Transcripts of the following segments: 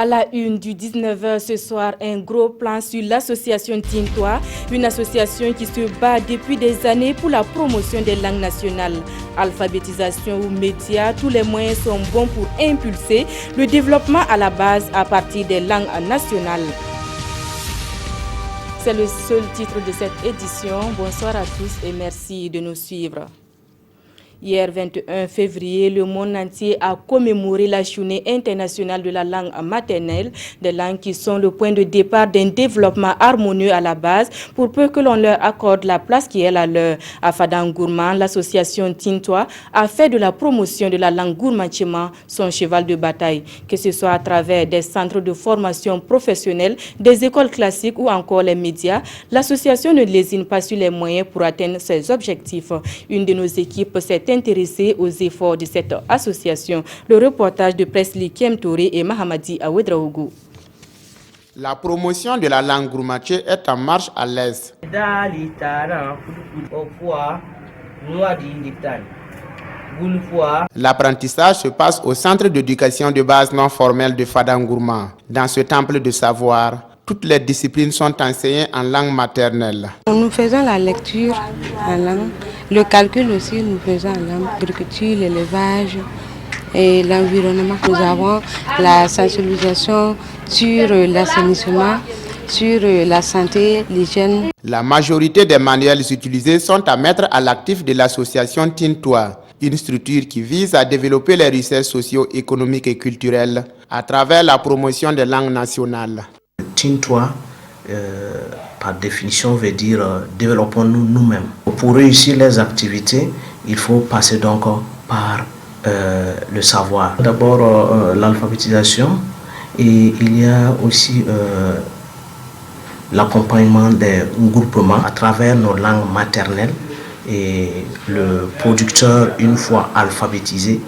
À la une du 19h ce soir, un gros plan sur l'association Tintois, une association qui se bat depuis des années pour la promotion des langues nationales. Alphabétisation ou médias, tous les moyens sont bons pour impulser le développement à la base à partir des langues nationales. C'est le seul titre de cette édition. Bonsoir à tous et merci de nous suivre. Hier 21 février, le monde entier a commémoré la journée internationale de la langue maternelle, des langues qui sont le point de départ d'un développement harmonieux à la base pour peu que l'on leur accorde la place qui est la leur. À Fadangourma, l'association Tintois a fait de la promotion de la langue gourmandchema son cheval de bataille, que ce soit à travers des centres de formation professionnelle, des écoles classiques ou encore les médias. L'association ne lésine pas sur les moyens pour atteindre ses objectifs. Une de nos équipes s'est intéressé aux efforts de cette association. Le reportage de Presli Kemtouré et Mahamadi Awedraougou. La promotion de la langue gourmandché est en marche à l'Est. L'apprentissage se passe au centre d'éducation de base non formelle de Fadangourma. Dans ce temple de savoir, toutes les disciplines sont enseignées en langue maternelle. Nous faisons la lecture en langue, le calcul aussi nous faisons en langue, l'agriculture, l'élevage et l'environnement. Nous avons la sensibilisation sur l'assainissement, sur la santé, l'hygiène. La majorité des manuels utilisés sont à mettre à l'actif de l'association Tintois, une structure qui vise à développer les richesses socio-économiques et culturelles à travers la promotion des langues nationales. Tintois, par définition, veut dire développons-nous nous-mêmes. Pour réussir les activités, il faut passer donc par le savoir. D'abord l'alphabétisation et il y a aussi l'accompagnement des groupements à travers nos langues maternelles. Et le producteur, une fois alphabétisé,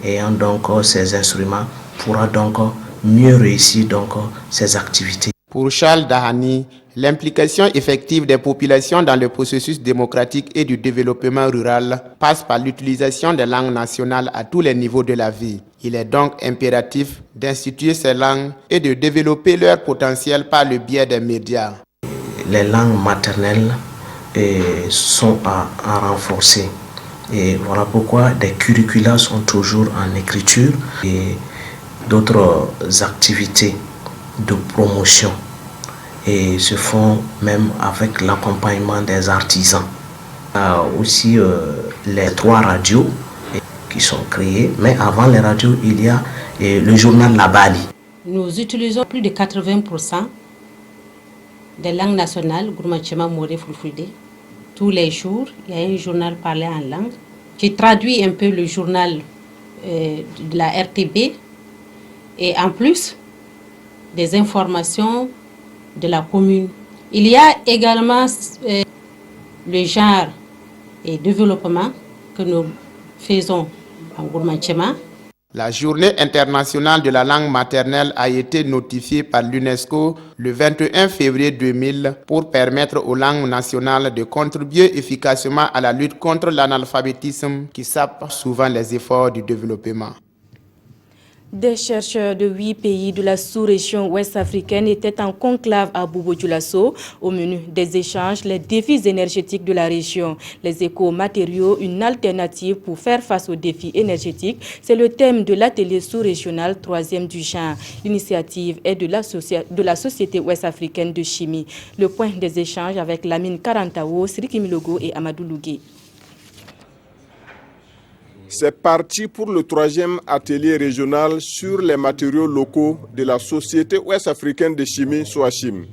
ayant donc ces instruments, pourra donc mieux réussir donc ses activités. Pour Charles Dahani, l'implication effective des populations dans le processus démocratique et du développement rural passe par l'utilisation des langues nationales à tous les niveaux de la vie. Il est donc impératif d'instituer ces langues et de développer leur potentiel par le biais des médias. Les langues maternelles sont à renforcer. Et voilà pourquoi des curricula sont toujours en écriture et d'autres activités de promotion et se font même avec l'accompagnement des artisans. Il y a aussi les 3 radios qui sont créées, mais avant les radios, il y a le journal Labali. Nous utilisons plus de 80% des langues nationales, gourmandchema, moré, fulfulde. Tous les jours, il y a un journal parlé en langue qui traduit un peu le journal de la RTB et en plus des informations de la commune. Il y a également le genre et développement que nous faisons en gourmandchema. La journée internationale de la langue maternelle a été notifiée par l'UNESCO le 21 février 2000 pour permettre aux langues nationales de contribuer efficacement à la lutte contre l'analphabétisme qui sape souvent les efforts du développement. Des chercheurs de 8 pays de la sous-région ouest-africaine étaient en conclave à Bobo-Dioulasso. Au menu des échanges, les défis énergétiques de la région. Les écomatériaux, une alternative pour faire face aux défis énergétiques. C'est le thème de l'atelier sous-régional 3e du genre. L'initiative est de la Société ouest-africaine de chimie. Le point des échanges avec Lamine Karantao, Siriki Milogo et Amadou Lougué. C'est parti pour le 3e atelier régional sur les matériaux locaux de la Société ouest-africaine de chimie, SOACHIM.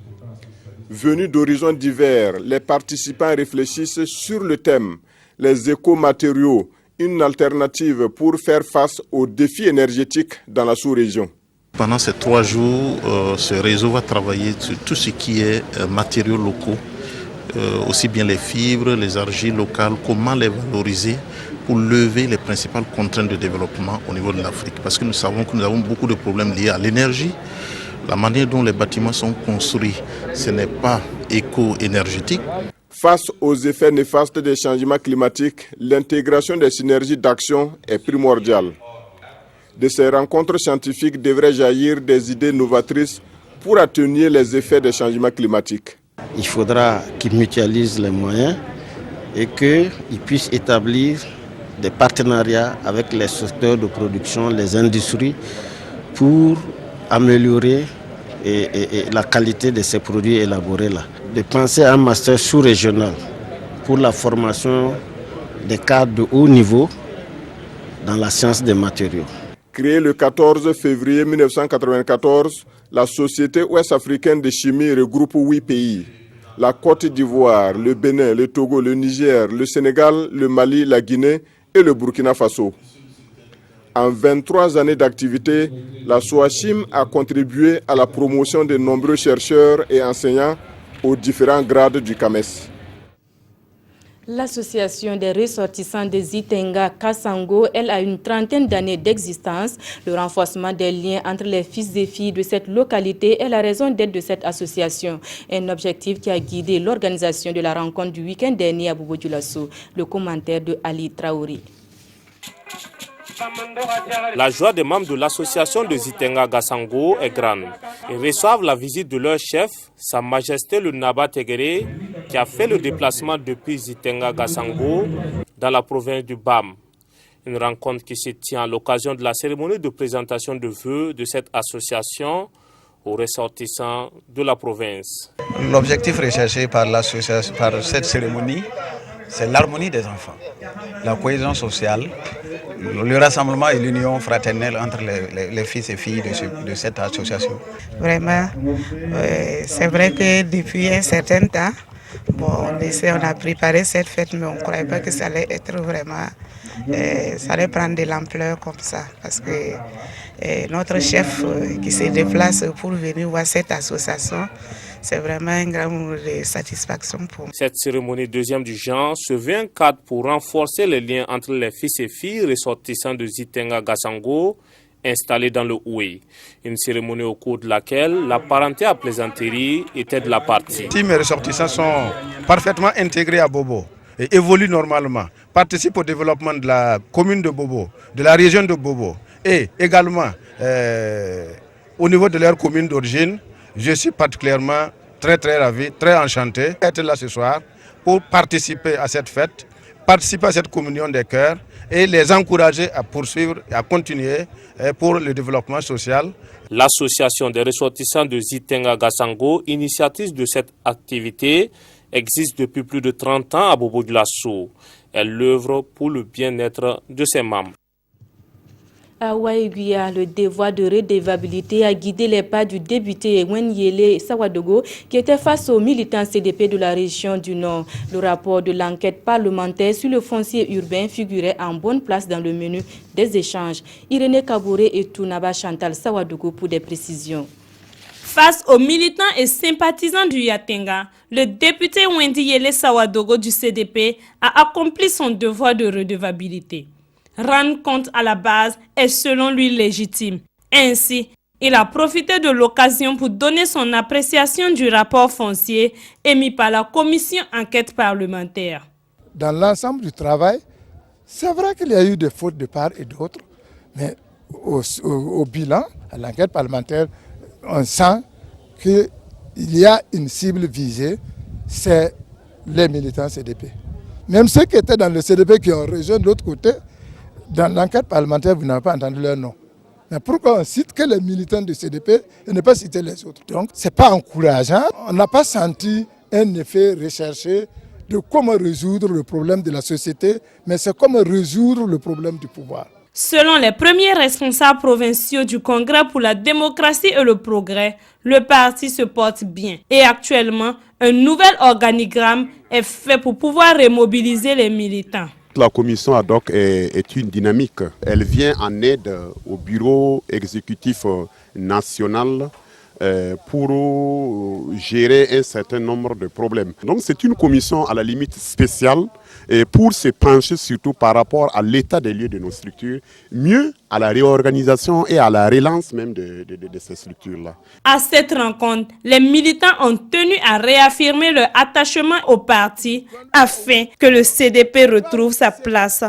Venus d'horizons divers, les participants réfléchissent sur le thème « Les écomatériaux, une alternative pour faire face aux défis énergétiques dans la sous-région ». Pendant ces 3 jours, ce réseau va travailler sur tout ce qui est matériaux locaux, aussi bien les fibres, les argiles locales, comment les valoriser pour lever les principales contraintes de développement au niveau de l'Afrique. Parce que nous savons que nous avons beaucoup de problèmes liés à l'énergie. La manière dont les bâtiments sont construits, ce n'est pas éco-énergétique. Face aux effets néfastes des changements climatiques, l'intégration des synergies d'action est primordiale. De ces rencontres scientifiques devraient jaillir des idées novatrices pour atténuer les effets des changements climatiques. Il faudra qu'ils mutualisent les moyens et qu'ils puissent établir des partenariats avec les secteurs de production, les industries, pour améliorer la qualité de ces produits élaborés là. De penser à un master sous-régional pour la formation des cadres de haut niveau dans la science des matériaux. Créée le 14 février 1994, la Société ouest-africaine de chimie regroupe 8 pays. La Côte d'Ivoire, le Bénin, le Togo, le Niger, le Sénégal, le Mali, la Guinée et le Burkina Faso. En 23 années d'activité, la SOACHIM a contribué à la promotion de nombreux chercheurs et enseignants aux différents grades du CAMES. L'association des ressortissants de Zitenga Kasango, elle a une trentaine d'années d'existence. Le renforcement des liens entre les fils et filles de cette localité est la raison d'être de cette association. Un objectif qui a guidé l'organisation de la rencontre du week-end dernier à Bobo Dioulasso. Le commentaire de Ali Traoré. La joie des membres de l'association de Zitenga Kasango est grande. Ils reçoivent la visite de leur chef, Sa Majesté le Naba Tegere, qui a fait le déplacement depuis Zitenga Kasango dans la province du BAM. Une rencontre qui se tient à l'occasion de la cérémonie de présentation de vœux de cette association aux ressortissants de la province. L'objectif recherché par l'association, par cette cérémonie, c'est l'harmonie des enfants, la cohésion sociale, le rassemblement et l'union fraternelle entre les fils et filles de cette association. Vraiment, c'est vrai que depuis un certain temps, on a préparé cette fête, mais on ne croyait pas que ça allait être vraiment, ça allait prendre de l'ampleur comme ça, parce que notre chef qui se déplace pour venir voir cette association, c'est vraiment un grand moment de satisfaction pour moi. Cette cérémonie deuxième du genre se veut un cadre pour renforcer les liens entre les fils et filles ressortissants de Zitenga Kasango installés dans le Oué. Une cérémonie au cours de laquelle la parenté à plaisanterie était de la partie. Si mes ressortissants sont parfaitement intégrés à Bobo et évoluent normalement, participent au développement de la commune de Bobo, de la région de Bobo et également au niveau de leur commune d'origine, je suis particulièrement très ravi, très enchanté d'être là ce soir pour participer à cette fête, participer à cette communion des cœurs et les encourager à poursuivre et à continuer pour le développement social. L'association des ressortissants de Zitenga Kasango, initiatrice de cette activité, existe depuis plus de 30 ans à Bobo Dioulasso. Elle œuvre pour le bien-être de ses membres. À Waïguia, le devoir de redevabilité a guidé les pas du député Wenyele Sawadogo qui était face aux militants CDP de la région du Nord. Le rapport de l'enquête parlementaire sur le foncier urbain figurait en bonne place dans le menu des échanges. Irénée Kabouré et Tounaba Chantal Sawadogo pour des précisions. Face aux militants et sympathisants du Yatenga, le député Wenyele Sawadogo du CDP a accompli son devoir de redevabilité. Rendre compte à la base est selon lui légitime. Ainsi, il a profité de l'occasion pour donner son appréciation du rapport foncier émis par la commission enquête parlementaire. Dans l'ensemble du travail, c'est vrai qu'il y a eu des fautes de part et d'autre, mais au bilan, à l'enquête parlementaire, on sent qu'il y a une cible visée, c'est les militants CDP. Même ceux qui étaient dans le CDP qui ont rejoint de l'autre côté, dans l'enquête parlementaire, vous n'avez pas entendu leur nom. Mais pourquoi on cite que les militants du CDP et ne pas citer les autres? Donc, ce n'est pas encourageant. On n'a pas senti un effet recherché de comment résoudre le problème de la société, mais c'est comment résoudre le problème du pouvoir. Selon les premiers responsables provinciaux du Congrès pour la démocratie et le progrès, le parti se porte bien. Et actuellement, un nouvel organigramme est fait pour pouvoir remobiliser les militants. La commission ad hoc est une dynamique. Elle vient en aide au bureau exécutif national pour gérer un certain nombre de problèmes. Donc c'est une commission à la limite spéciale pour se pencher surtout par rapport à l'état des lieux de nos structures, mieux à la réorganisation et à la relance même de ces structures-là. À cette rencontre, les militants ont tenu à réaffirmer leur attachement au parti afin que le CDP retrouve sa place.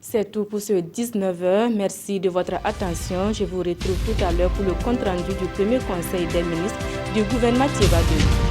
C'est tout pour ce 19h. Merci de votre attention. Je vous retrouve tout à l'heure pour le compte-rendu du premier conseil des ministres du gouvernement Thiéba II.